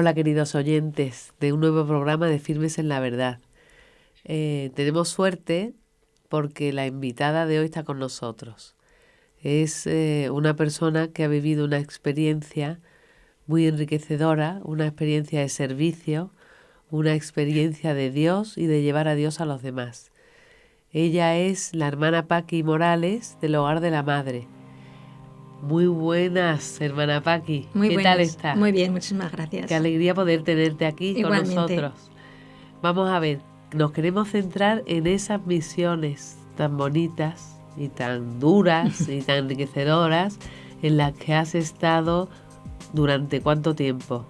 Hola queridos oyentes de un nuevo programa de Firmes en la Verdad. Tenemos suerte porque la invitada de hoy está con nosotros. Es una persona que ha vivido una experiencia muy enriquecedora, una experiencia de servicio, una experiencia de Dios y de llevar a Dios a los demás. Ella es la hermana Paqui Morales del Hogar de la Madre. Muy buenas, hermana Paqui. ¿Qué tal estás? Muy bien, muchísimas gracias. Qué alegría poder tenerte aquí Igualmente. con nosotros. Vamos a ver, nos queremos centrar en esas misiones tan bonitas y tan duras y tan enriquecedoras en las que has estado durante ¿cuánto tiempo?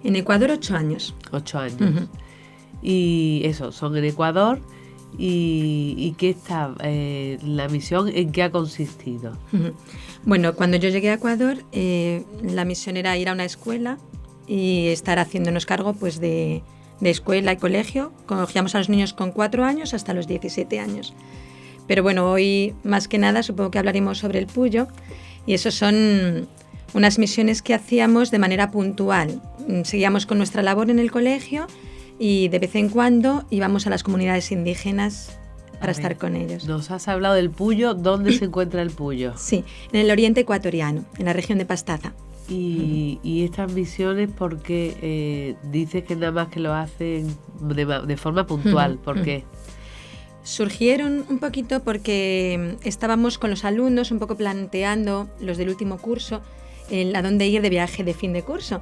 En Ecuador 8 años. 8 años. Uh-huh. Y eso, son en Ecuador. ¿Y qué está la misión? ¿En qué ha consistido? Uh-huh. Bueno, cuando yo llegué a Ecuador, la misión era ir a una escuela y estar haciéndonos cargo pues, de escuela y colegio. Cogíamos a los niños con 4 años hasta los 17 años. Pero bueno, hoy más que nada supongo que hablaremos sobre el Puyo, y eso son unas misiones que hacíamos de manera puntual. Seguíamos con nuestra labor en el colegio y de vez en cuando íbamos a las comunidades indígenas para estar con ellos. Nos has hablado del Puyo. ¿Dónde se encuentra el Puyo? Sí, en el oriente ecuatoriano, en la región de Pastaza. Y estas misiones, porque dices que nada más que lo hacen de forma puntual, ¿por qué? Surgieron un poquito porque estábamos con los alumnos un poco planteando, los del último curso, a dónde ir de viaje de fin de curso.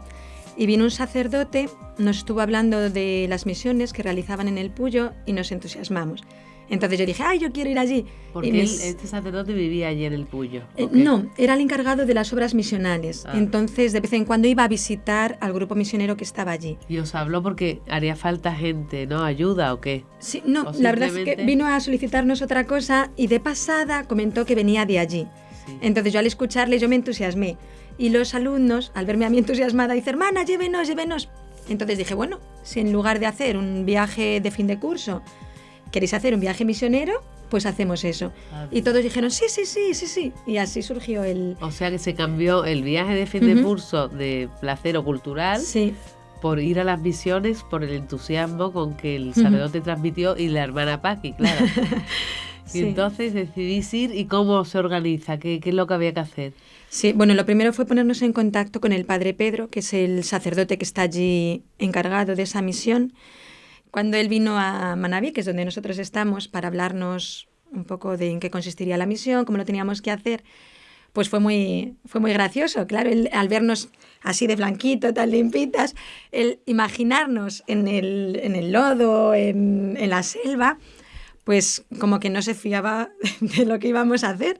Y vino un sacerdote, nos estuvo hablando de las misiones que realizaban en el Puyo y nos entusiasmamos. Entonces yo dije, yo quiero ir allí. Porque este sacerdote vivía allí en el Puyo. No, era el encargado de las obras misionales. Entonces de vez en cuando iba a visitar al grupo misionero que estaba allí. Y os habló porque haría falta gente, ¿no? ¿Ayuda o qué? Sí, no, la verdad es que vino a solicitarnos otra cosa y de pasada comentó que venía de allí. Sí. Entonces yo al escucharle yo me entusiasmé. Y los alumnos, al verme a mí entusiasmada, dicen, hermana, llévenos. Entonces dije, bueno, si en lugar de hacer un viaje de fin de curso, queréis hacer un viaje misionero, pues hacemos eso. Y todos dijeron, sí. Y así surgió el... O sea que se cambió el viaje de fin de curso de placer o cultural por ir a las misiones, por el entusiasmo con que el sacerdote transmitió y la hermana Paqui, claro. Y entonces decidís ir. ¿Y cómo se organiza? ¿Qué es lo que había que hacer? Sí, bueno, lo primero fue ponernos en contacto con el padre Pedro, que es el sacerdote que está allí encargado de esa misión. Cuando él vino a Manabí, que es donde nosotros estamos, para hablarnos un poco de en qué consistiría la misión, cómo lo teníamos que hacer, pues fue muy gracioso. Claro, él, al vernos así de blanquito, tan limpitas, el imaginarnos en el lodo, en la selva, pues como que no se fiaba de lo que íbamos a hacer.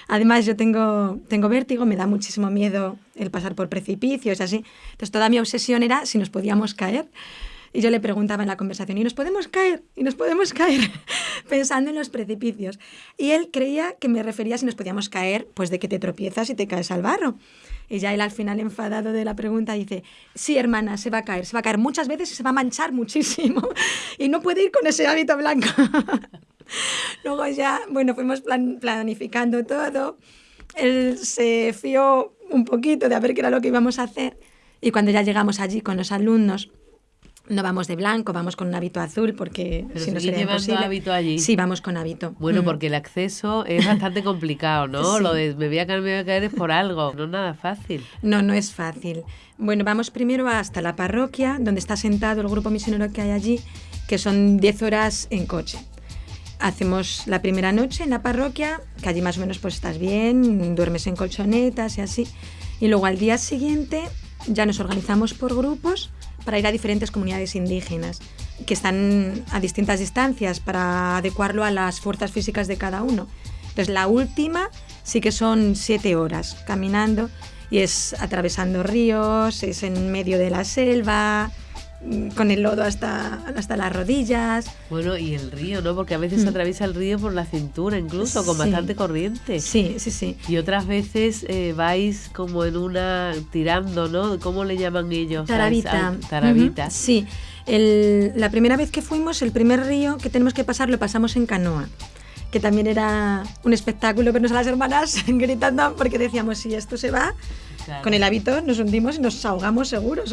Además, yo tengo vértigo, me da muchísimo miedo el pasar por precipicios, así. Entonces, toda mi obsesión era si nos podíamos caer. Y yo le preguntaba en la conversación, ¿y nos podemos caer? Pensando en los precipicios. Y él creía que me refería a si nos podíamos caer, pues de que te tropiezas y te caes al barro. Y ya él al final, enfadado de la pregunta, dice, sí, hermana, se va a caer muchas veces y se va a manchar muchísimo. Y no puede ir con ese hábito blanco. Luego ya, bueno, fuimos planificando todo. Él se fió un poquito de a ver qué era lo que íbamos a hacer. Y cuando ya llegamos allí con los alumnos, no vamos de blanco, vamos con un hábito azul porque pero si no sería imposible. ¿Hábito allí? Sí, vamos con hábito. Bueno, porque el acceso es bastante complicado, ¿no? Sí. Lo de me voy a caer es por algo, no es nada fácil. No es fácil. Bueno, vamos primero hasta la parroquia, donde está sentado el grupo misionero que hay allí, que son 10 horas en coche. Hacemos la primera noche en la parroquia, que allí más o menos pues estás bien, duermes en colchonetas y así. Y luego al día siguiente ya nos organizamos por grupos para ir a diferentes comunidades indígenas que están a distintas distancias para adecuarlo a las fuerzas físicas de cada uno. Entonces la última sí que son 7 horas caminando y es atravesando ríos, es en medio de la selva, con el lodo hasta las rodillas. Bueno, y el río, ¿no? Porque a veces se atraviesa el río por la cintura incluso, con bastante corriente. Sí. Y otras veces vais como en una tirando, ¿no? ¿Cómo le llaman ellos? Tarabita. Tarabita. Sí. La primera vez que fuimos, el primer río que tenemos que pasar lo pasamos en canoa, que también era un espectáculo vernos a las hermanas gritando porque decíamos, si esto se va, claro, con el hábito nos hundimos y nos ahogamos seguro.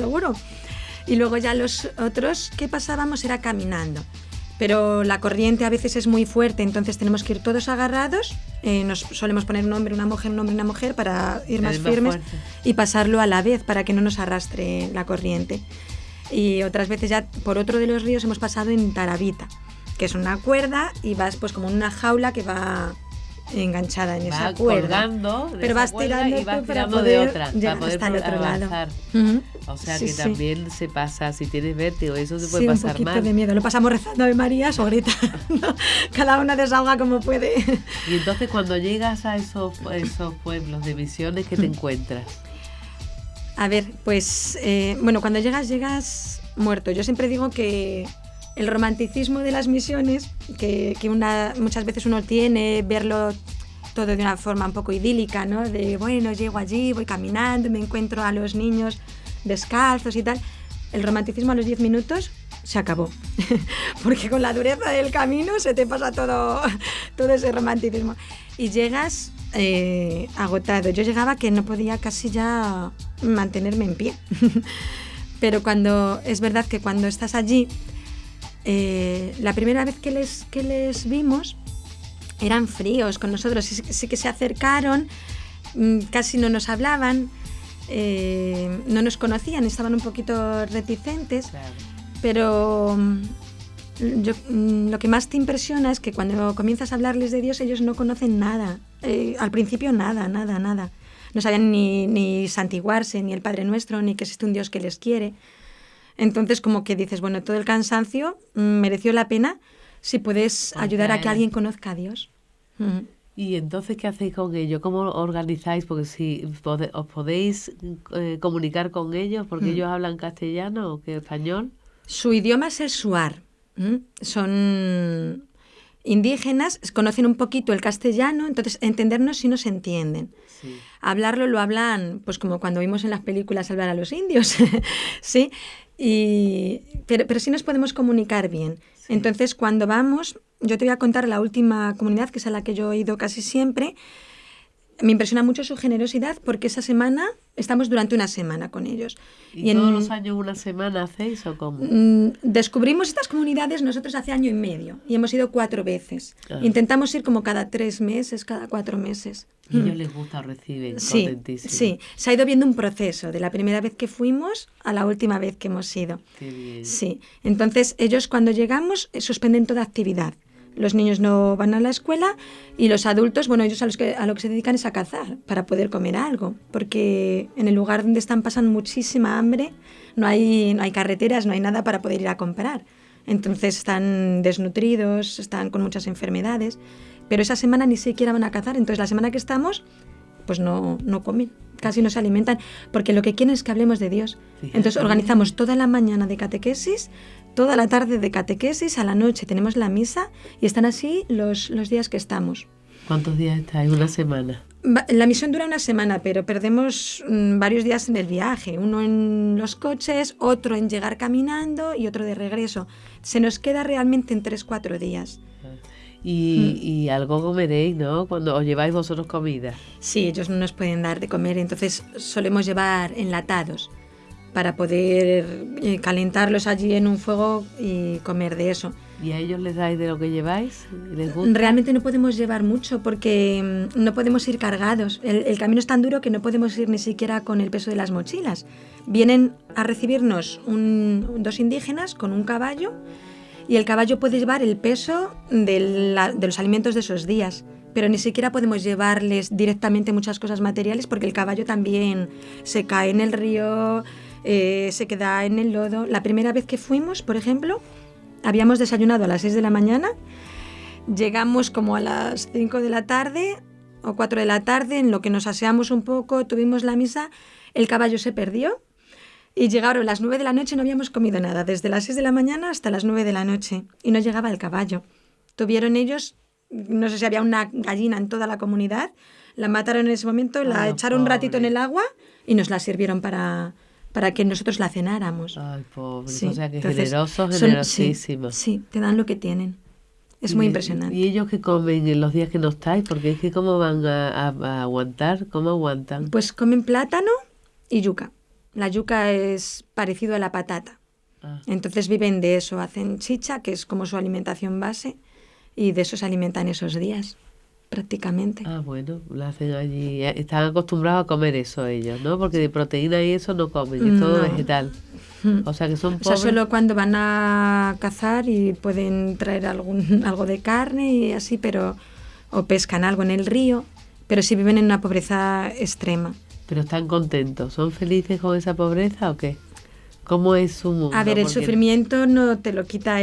Y luego ya los otros que pasábamos era caminando. Pero la corriente a veces es muy fuerte, entonces tenemos que ir todos agarrados. Nos solemos poner un hombre, una mujer para ir más firmes y pasarlo a la vez para que no nos arrastre la corriente. Y otras veces ya por otro de los ríos hemos pasado en tarabita, que es una cuerda y vas pues como en una jaula que va enganchada en esa cuerda, pero vas tirando y vas para tirando poder de otra llegar para poder hasta el otro avanzar. lado. O sea Sí, que sí. también se pasa, si tienes vértigo, eso se puede Sí, pasar un poquito mal. de miedo. Lo pasamos rezando Ave Marías o gritando. Cada una desahoga como puede. Y entonces cuando llegas a esos pueblos de misiones, ¿qué te encuentras? A ver, pues bueno, cuando llegas muerto. Yo siempre digo que el romanticismo de las misiones, que muchas veces uno tiene, verlo todo de una forma un poco idílica, ¿no? De, bueno, llego allí, voy caminando, me encuentro a los niños descalzos y tal. El romanticismo a los 10 minutos se acabó. Porque con la dureza del camino se te pasa todo ese romanticismo. Y llegas agotado. Yo llegaba que no podía casi ya mantenerme en pie. Pero es verdad que cuando estás allí, la primera vez que les vimos, eran fríos con nosotros, sí que se acercaron, casi no nos hablaban, no nos conocían, estaban un poquito reticentes, Claro. pero lo que más te impresiona es que cuando comienzas a hablarles de Dios, ellos no conocen nada, al principio nada. No sabían ni santiguarse, ni el Padre Nuestro, ni que existe un Dios que les quiere. Entonces como que dices, bueno, todo el cansancio mereció la pena si puedes ayudar a que alguien conozca a Dios. ¿Y entonces qué hacéis con ellos? ¿Cómo organizáis? Porque si os podéis comunicar con ellos, porque ellos hablan castellano o qué español. Su idioma es el shuar. Son indígenas, conocen un poquito el castellano, entonces entendernos sí nos entienden. Sí. Hablarlo lo hablan, pues como cuando vimos en las películas hablar a los indios, ¿sí? Pero sí nos podemos comunicar bien. Sí. Entonces, cuando vamos, yo te voy a contar la última comunidad, que es a la que yo he ido casi siempre. Me impresiona mucho su generosidad porque esa semana estamos durante una semana con ellos. ¿Y todos los años una semana hacéis o cómo? Descubrimos estas comunidades nosotros hace 1 año y medio y hemos ido 4 veces. Intentamos ir como cada 3 meses, cada 4 meses. Y a ellos les gusta, reciben, sí, contentísimo. Sí, se ha ido viendo un proceso de la primera vez que fuimos a la última vez que hemos ido. Qué bien. Sí, entonces ellos cuando llegamos suspenden toda actividad. Los niños no van a la escuela y los adultos, bueno, ellos a lo que se dedican es a cazar para poder comer algo, porque en el lugar donde están pasan muchísima hambre, no hay carreteras, no hay nada para poder ir a comprar. Entonces están desnutridos, están con muchas enfermedades, pero esa semana ni siquiera van a cazar, entonces la semana que estamos, pues no comen, casi no se alimentan, porque lo que quieren es que hablemos de Dios. Fíjate. Entonces organizamos toda la mañana de catequesis, toda la tarde de catequesis, a la noche tenemos la misa y están así los días que estamos. ¿Cuántos días estáis? ¿Una semana? La misión dura una semana, pero perdemos varios días en el viaje. Uno en los coches, otro en llegar caminando y otro de regreso. Se nos queda realmente en 3-4 días. Y algo comeréis, ¿no? Cuando os lleváis vosotros comida. Sí, ellos no nos pueden dar de comer, entonces solemos llevar enlatados para poder calentarlos allí en un fuego y comer de eso. ¿Y a ellos les dais de lo que lleváis? ¿Les gusta? Realmente no podemos llevar mucho porque no podemos ir cargados. El camino es tan duro que no podemos ir ni siquiera con el peso de las mochilas. Vienen a recibirnos 2 indígenas con un caballo y el caballo puede llevar el peso de los alimentos de esos días. Pero ni siquiera podemos llevarles directamente muchas cosas materiales porque el caballo también se cae en el río, se queda en el lodo. La primera vez que fuimos, por ejemplo, habíamos desayunado a las 6 de la mañana, llegamos como a las 5 de la tarde o 4 de la tarde, en lo que nos aseamos un poco, tuvimos la misa, el caballo se perdió y llegaron las 9 de la noche y no habíamos comido nada, desde las 6 de la mañana hasta las 9 de la noche y no llegaba el caballo. Tuvieron ellos, no sé si había una gallina en toda la comunidad, la mataron en ese momento, la echaron un ratito en el agua y nos la sirvieron para que nosotros la cenáramos. Ay, pobre, sí. O sea, que entonces, generosísimos. Sí, te dan lo que tienen. Es muy impresionante. ¿Y ellos qué comen en los días que no estáis? Porque es que ¿cómo van a aguantar? ¿Cómo aguantan? Pues comen plátano y yuca. La yuca es parecido a la patata. Entonces viven de eso, hacen chicha, que es como su alimentación base, y de eso se alimentan esos días, prácticamente. Bueno, lo hacen allí. Están acostumbrados a comer eso ellos, ¿no? Porque de proteína y eso no comen, es todo vegetal. O sea que son pobres. O sea, solo cuando van a cazar y pueden traer algo de carne y así, pero o pescan algo en el río, pero sí viven en una pobreza extrema. Pero están contentos, ¿son felices con esa pobreza o qué? ¿Cómo es su mundo? A ver, el sufrimiento no te lo quita.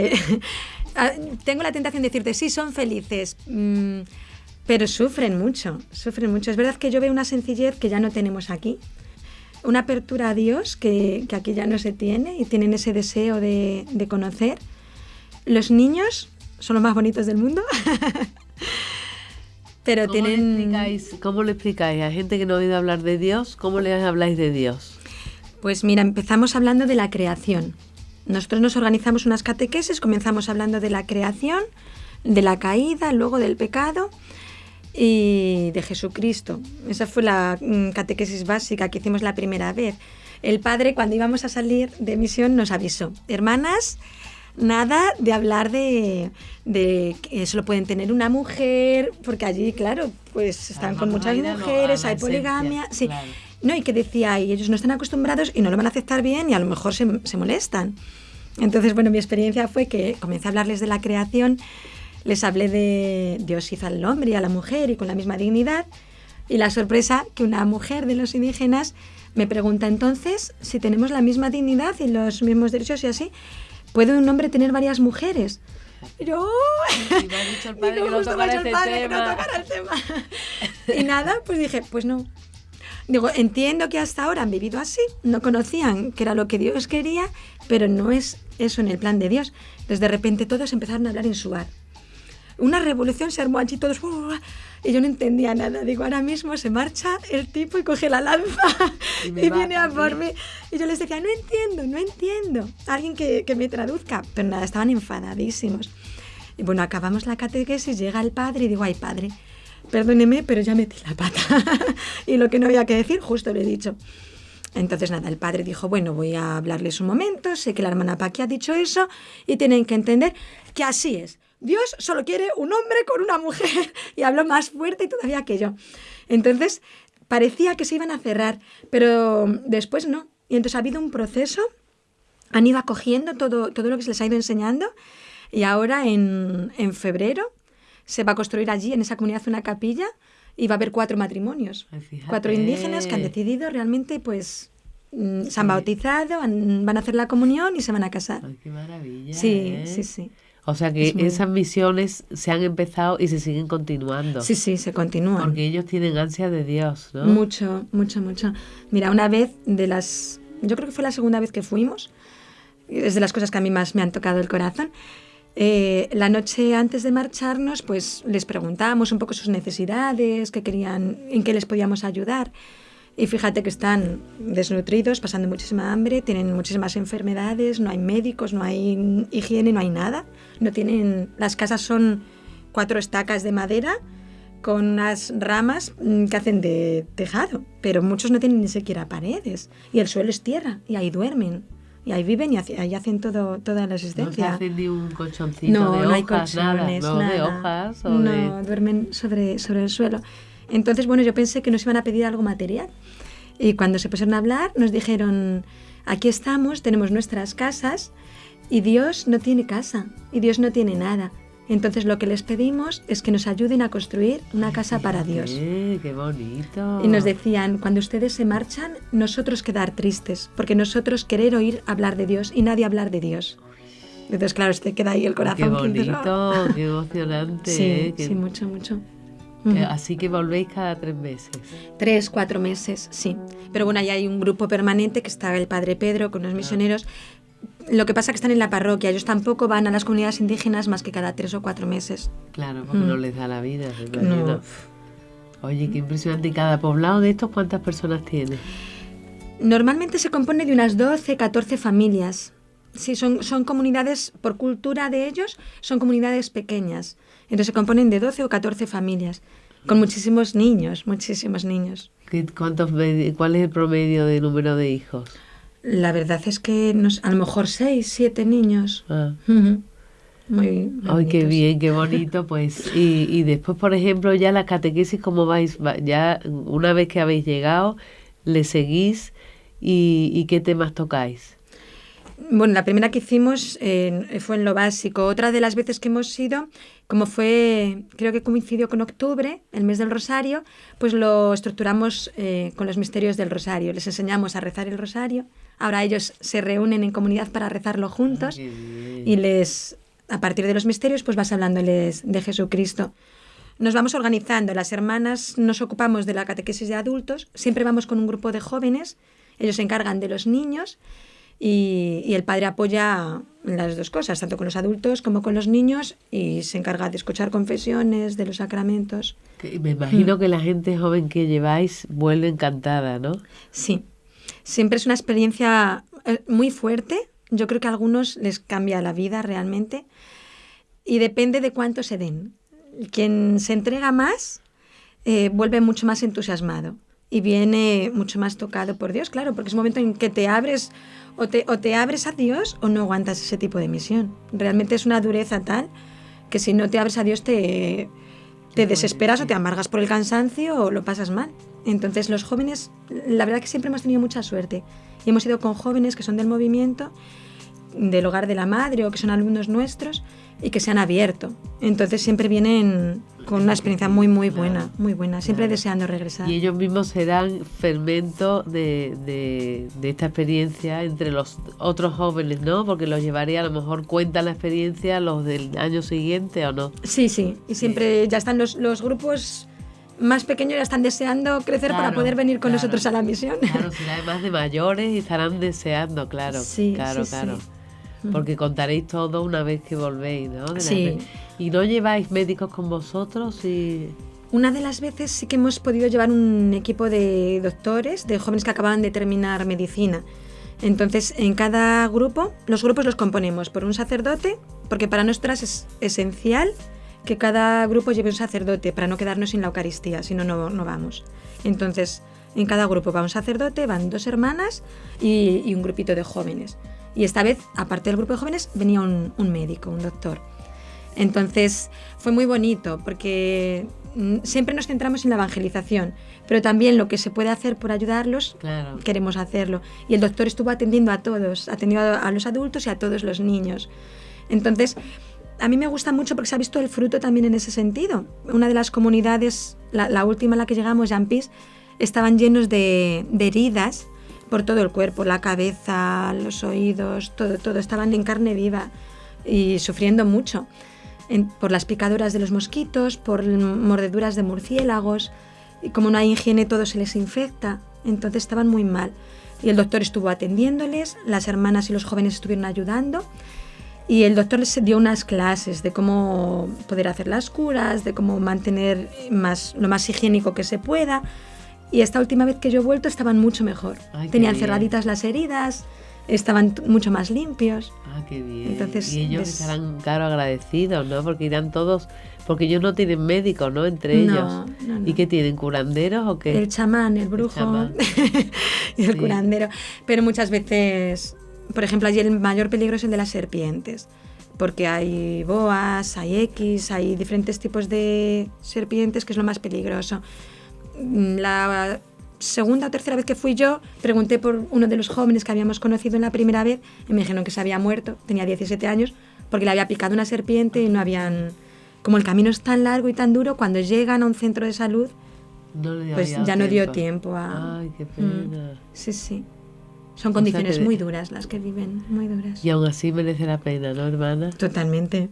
Tengo la tentación de decirte, sí, son felices, pero sufren mucho, sufren mucho. Es verdad que yo veo una sencillez que ya no tenemos aquí, una apertura a Dios que aquí ya no se tiene y tienen ese deseo de conocer. Los niños son los más bonitos del mundo. Pero ¿Cómo le explicáis a gente que no ha oído hablar de Dios? ¿Cómo le habláis de Dios? Pues mira, empezamos hablando de la creación. Nosotros nos organizamos unas catequesis, comenzamos hablando de la creación, de la caída, luego del pecado y de Jesucristo. Esa fue la catequesis básica que hicimos la primera vez. El padre, cuando íbamos a salir de misión, nos avisó: hermanas, nada de hablar de que solo pueden tener una mujer, porque allí, claro, pues están con muchas mujeres, hay poligamia. Sí. Claro. No, y que decía, y ellos no están acostumbrados y no lo van a aceptar bien y a lo mejor se molestan. Entonces, bueno, mi experiencia fue que comencé a hablarles de la creación, les hablé de Dios hizo al hombre y a la mujer y con la misma dignidad, y la sorpresa que una mujer de los indígenas me pregunta: entonces, si tenemos la misma dignidad y los mismos derechos y así, ¿puede un hombre tener varias mujeres? Y yo, y me ha dicho el padre que no tocara el tema. Y nada, pues dije, pues no. Digo, entiendo que hasta ahora han vivido así, no conocían que era lo que Dios quería, pero no es eso en el plan de Dios. Entonces de repente todos empezaron a hablar en su bar. Una revolución se armó allí, todos, y yo no entendía nada. Digo, ahora mismo se marcha el tipo y coge la lanza y viene a por mí. Y yo les decía, no entiendo. Alguien que me traduzca. Pero nada, estaban enfadadísimos. Y bueno, acabamos la catequesis, llega el padre y digo, ay, padre, perdóneme, pero ya metí la pata. Y lo que no había que decir, justo lo he dicho. Entonces nada, el padre dijo, bueno, voy a hablarles un momento, sé que la hermana Paqui ha dicho eso y tienen que entender que así es. Dios solo quiere un hombre con una mujer. Y habló más fuerte todavía que yo. Entonces parecía que se iban a cerrar, pero después no. Y entonces ha habido un proceso, han ido acogiendo todo lo que se les ha ido enseñando y ahora en febrero se va a construir allí, en esa comunidad, una capilla y va a haber 4 matrimonios. Fíjate. 4 indígenas que han decidido realmente, pues, se han bautizado, van a hacer la comunión y se van a casar. Ay, qué maravilla. Sí, sí. O sea que esas misiones se han empezado y se siguen continuando. Sí, se continúan. Porque ellos tienen ansia de Dios, ¿no? Mucho. Mira, una vez yo creo que fue la segunda vez que fuimos, es de las cosas que a mí más me han tocado el corazón. La noche antes de marcharnos, pues les preguntábamos un poco sus necesidades, qué querían, en qué les podíamos ayudar. Y fíjate que están desnutridos, pasando muchísima hambre, tienen muchísimas enfermedades, no hay médicos, no hay higiene, no hay nada. Las casas son 4 estacas de madera con unas ramas que hacen de tejado, pero muchos no tienen ni siquiera paredes. Y el suelo es tierra, y ahí duermen. Y ahí viven y ahí hacen toda la existencia. No se hacen ni un colchoncito de hojas, no hay colchones, nada. De hojas o duermen sobre el suelo. Entonces, bueno, yo pensé que nos iban a pedir algo material. Y cuando se pusieron a hablar, nos dijeron, aquí estamos, tenemos nuestras casas, y Dios no tiene casa, y Dios no tiene nada. Entonces lo que les pedimos es que nos ayuden a construir una casa para Dios. ¡Qué bonito! Y nos decían, cuando ustedes se marchan, nosotros quedar tristes, porque nosotros querer oír hablar de Dios y nadie hablar de Dios. Entonces, claro, queda ahí el corazón. ¡Qué bonito! ¡Qué emocionante! Sí, mucho. Así que volvéis cada 3 meses. 3, 4 meses, sí. Pero bueno, ahí hay un grupo permanente que está el padre Pedro con los misioneros. Lo que pasa es que están en la parroquia, ellos tampoco van a las comunidades indígenas más que cada 3 o 4 meses. Claro, porque no les da la vida. No. Oye, qué impresionante. ¿Y cada poblado de estos cuántas personas tiene? Normalmente se compone de unas 12, 14 familias. Sí, son comunidades, por cultura de ellos, son comunidades pequeñas. Entonces se componen de 12 o 14 familias. con muchísimos niños, muchísimos niños. ¿Cuál es el promedio de número de hijos? La verdad es que a lo mejor 6, 7 niños. Ah. Muy, muy Ay, qué bonitos. bien, qué bonito, pues. Y después, por ejemplo, ya la catequesis, ¿cómo vais? Ya una vez que habéis llegado, ¿le seguís? ¿Y qué temas tocáis? Bueno, la primera que hicimos fue en lo básico. Otra de las veces que hemos ido, como fue, creo que coincidió con octubre, el mes del Rosario, pues lo estructuramos con los misterios del Rosario. Les enseñamos a rezar el Rosario. Ahora ellos se reúnen en comunidad para rezarlo juntos. Qué bien. Y a partir de los misterios, pues vas hablándoles de Jesucristo. Nos vamos organizando. Las hermanas nos ocupamos de la catequesis de adultos. Siempre vamos con un grupo de jóvenes. Ellos se encargan de los niños. Y el padre apoya las dos cosas, tanto con los adultos como con los niños, y se encarga de escuchar confesiones, de los sacramentos. Me imagino que la gente joven que lleváis vuelve encantada, ¿no? Sí, siempre es una experiencia muy fuerte. Yo creo que a algunos les cambia la vida realmente, y depende de cuánto se den. Quien se entrega más vuelve mucho más entusiasmado y viene mucho más tocado por Dios, claro, porque es un momento en que te abres o te abres a Dios o no aguantas ese tipo de misión. Realmente es una dureza tal que si no te abres a Dios te desesperas o te amargas por el cansancio o lo pasas mal. Entonces los jóvenes, la verdad que siempre hemos tenido mucha suerte y hemos ido con jóvenes que son del movimiento, del Hogar de la Madre o que son alumnos nuestros y que se han abierto. Entonces siempre vienen con una experiencia muy, muy buena, muy buena, siempre deseando regresar. Y ellos mismos serán fermento de esta experiencia entre los otros jóvenes, ¿no? Porque los llevaría, a lo mejor cuentan la experiencia los del año siguiente, ¿o no? Sí, sí, y siempre ya están los grupos más pequeños, ya están deseando crecer para poder venir con nosotros a la misión. Claro, será además de mayores y estarán deseando, claro. Sí, claro. sí. Porque contaréis todo una vez que volvéis, ¿no? Sí. ¿Y no lleváis médicos con vosotros? Una de las veces sí que hemos podido llevar un equipo de doctores, de jóvenes que acababan de terminar medicina. Entonces, en cada grupo, los grupos los componemos por un sacerdote, porque para nosotras es esencial que cada grupo lleve un sacerdote para no quedarnos sin la Eucaristía, si no, no vamos. Entonces, en cada grupo va un sacerdote, van 2 hermanas y un grupito de jóvenes. Y esta vez, aparte del grupo de jóvenes, venía un médico, un doctor. Entonces fue muy bonito porque siempre nos centramos en la evangelización, pero también lo que se puede hacer por ayudarlos, claro, queremos hacerlo. Y el doctor estuvo atendiendo a todos, atendió a los adultos y a todos los niños. Entonces, a mí me gusta mucho porque se ha visto el fruto también en ese sentido. Una de las comunidades, la última a la que llegamos, Jean-Pis, estaban llenos de heridas por todo el cuerpo, la cabeza, los oídos, todo, estaban en carne viva y sufriendo mucho por las picaduras de los mosquitos, por mordeduras de murciélagos, y como no hay higiene todo se les infecta, entonces estaban muy mal. Y el doctor estuvo atendiéndoles, las hermanas y los jóvenes estuvieron ayudando, y el doctor les dio unas clases de cómo poder hacer las curas, de cómo mantener lo más higiénico que se pueda. Y esta última vez que yo he vuelto estaban mucho mejor. Ay, tenían cerraditas las heridas, estaban mucho más limpios. Ah, qué bien. Entonces, y ellos estarán, claro, agradecidos, ¿no? Porque irán todos, porque ellos no tienen médicos, ¿no? Entre ellos. No. ¿Y qué tienen? ¿Curanderos o qué? El chamán, el brujo y el curandero. Pero muchas veces, por ejemplo, allí el mayor peligro es el de las serpientes. Porque hay boas, hay hay diferentes tipos de serpientes, que es lo más peligroso. La segunda o tercera vez que fui yo, pregunté por uno de los jóvenes que habíamos conocido en la primera vez y me dijeron que se había muerto, tenía 17 años, porque le había picado una serpiente y no habían... Como el camino es tan largo y tan duro, cuando llegan a un centro de salud, pues ya no dio tiempo a... Ay, qué pena. Sí. Son condiciones muy duras las que viven, muy duras. Y aún así merece la pena, ¿no, hermana? Totalmente.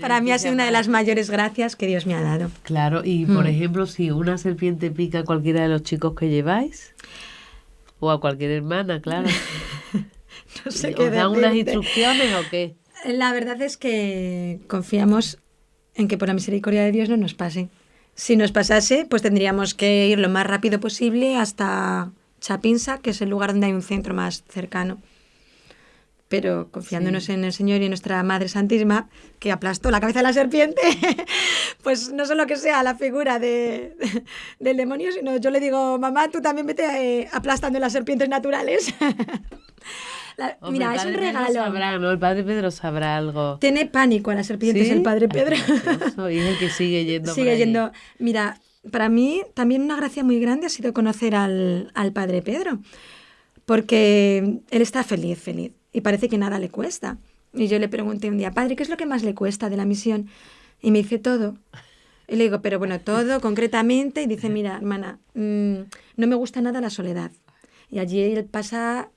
Para mí ha sido una de las mayores gracias que Dios me ha dado. Claro, y por ejemplo, si una serpiente pica a cualquiera de los chicos que lleváis, o a cualquier hermana, claro. No sé qué ¿Os dan unas instrucciones o qué? La verdad es que confiamos en que por la misericordia de Dios no nos pase. Si nos pasase, pues tendríamos que ir lo más rápido posible hasta Chapinsa, que es el lugar donde hay un centro más cercano. pero confiándonos en el Señor y en nuestra Madre Santísima, que aplastó la cabeza de la serpiente, pues no solo que sea la figura del demonio, sino yo le digo, mamá, tú también vete aplastando las serpientes naturales. Hombre, Mira, es un regalo. Sabrá, ¿no? El padre Pedro sabrá algo. Tiene pánico a las serpientes, ¿Sí? el padre Pedro. Y es el que sigue yendo por Sigue allí. yendo. Mira, para mí también una gracia muy grande ha sido conocer al padre Pedro, porque él está feliz, feliz, y parece que nada le cuesta. Y yo le pregunté un día, padre, ¿qué es lo que más le cuesta de la misión? Y me dice todo. Y le digo, pero bueno, todo concretamente. Y dice, mira, hermana, no me gusta nada la soledad. Y allí él pasa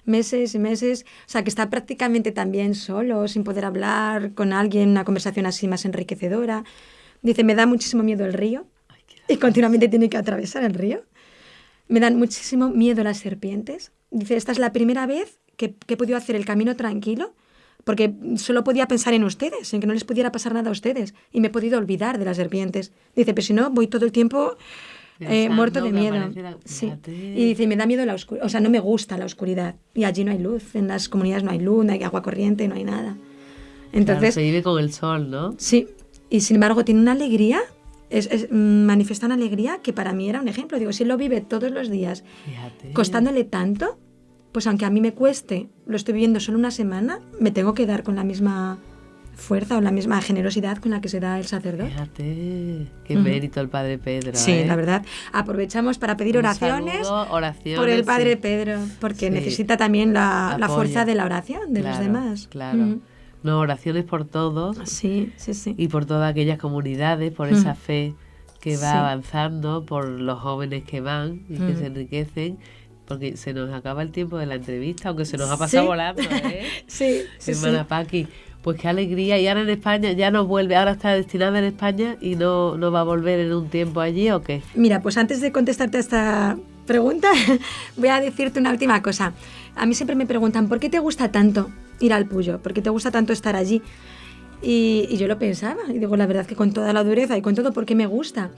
meses y meses, o sea, que está prácticamente también solo, sin poder hablar con alguien, una conversación así más enriquecedora. Dice, me da muchísimo miedo el río y continuamente tiene que atravesar el río. Me dan muchísimo miedo las serpientes. Dice, esta es la primera vez que he podido hacer el camino tranquilo porque solo podía pensar en ustedes, en que no les pudiera pasar nada a ustedes y me he podido olvidar de las serpientes. Dice, pero si no, voy todo el tiempo muerto de miedo. Sí. Y dice, me da miedo la oscuridad, o sea, no me gusta la oscuridad. Y allí no hay luz, en las comunidades no hay luz, no hay agua corriente, no hay nada. Entonces, claro, se vive con el sol, ¿no? Sí, y sin embargo tiene una alegría, manifiesta una alegría que para mí era un ejemplo. Digo, si él lo vive todos los días, Fíjate. Costándole tanto, pues aunque a mí me cueste, lo estoy viviendo solo una semana, me tengo que dar con la misma fuerza o la misma generosidad con la que se da el sacerdote. Fíjate, qué mérito el padre Pedro. Sí, la verdad. Aprovechamos para pedir oraciones por el padre Pedro, porque necesita también la fuerza de la oración de los demás. Claro. No, oraciones por todos. Sí, sí, sí. Y por todas aquellas comunidades, por esa fe que va avanzando, por los jóvenes que van y que se enriquecen. Porque se nos acaba el tiempo de la entrevista, aunque se nos ha pasado volando, ¿eh? Sí, hermana Paqui. Pues qué alegría. Y ahora en España ya no vuelve, ahora está destinada en España y no va a volver en un tiempo allí, ¿o qué? Mira, pues antes de contestarte a esta pregunta, voy a decirte una última cosa. A mí siempre me preguntan, ¿por qué te gusta tanto ir al Puyo? ¿Por qué te gusta tanto estar allí? Y yo lo pensaba, y digo, la verdad que con toda la dureza y con todo, porque me gusta.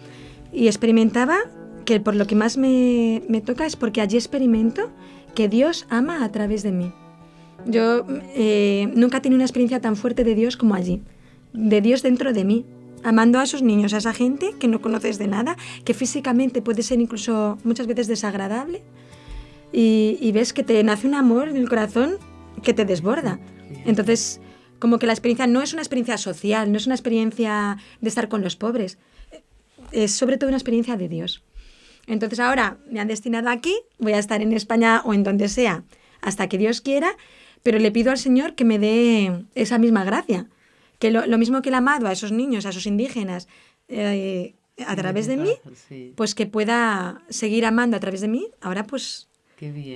Y experimentaba que por lo que más me toca es porque allí experimento que Dios ama a través de mí. Yo nunca he tenido una experiencia tan fuerte de Dios como allí, de Dios dentro de mí, amando a esos niños, a esa gente que no conoces de nada, que físicamente puede ser incluso muchas veces desagradable, y ves que te nace un amor en el corazón que te desborda. Entonces, como que la experiencia no es una experiencia social, no es una experiencia de estar con los pobres, es sobre todo una experiencia de Dios. Entonces ahora me han destinado aquí, voy a estar en España o en donde sea, hasta que Dios quiera, pero le pido al Señor que me dé esa misma gracia, que lo mismo que Él ha amado a esos niños, a esos indígenas, a través de mí, pues que pueda seguir amando a través de mí, ahora pues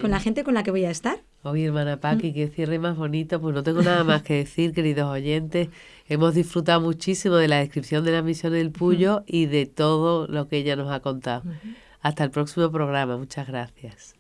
con la gente con la que voy a estar. Oye, hermana Paqui, que cierre más bonito, pues no tengo nada más que decir, queridos oyentes. Hemos disfrutado muchísimo de la descripción de la misión del Puyo y de todo lo que ella nos ha contado. Hasta el próximo programa. Muchas gracias.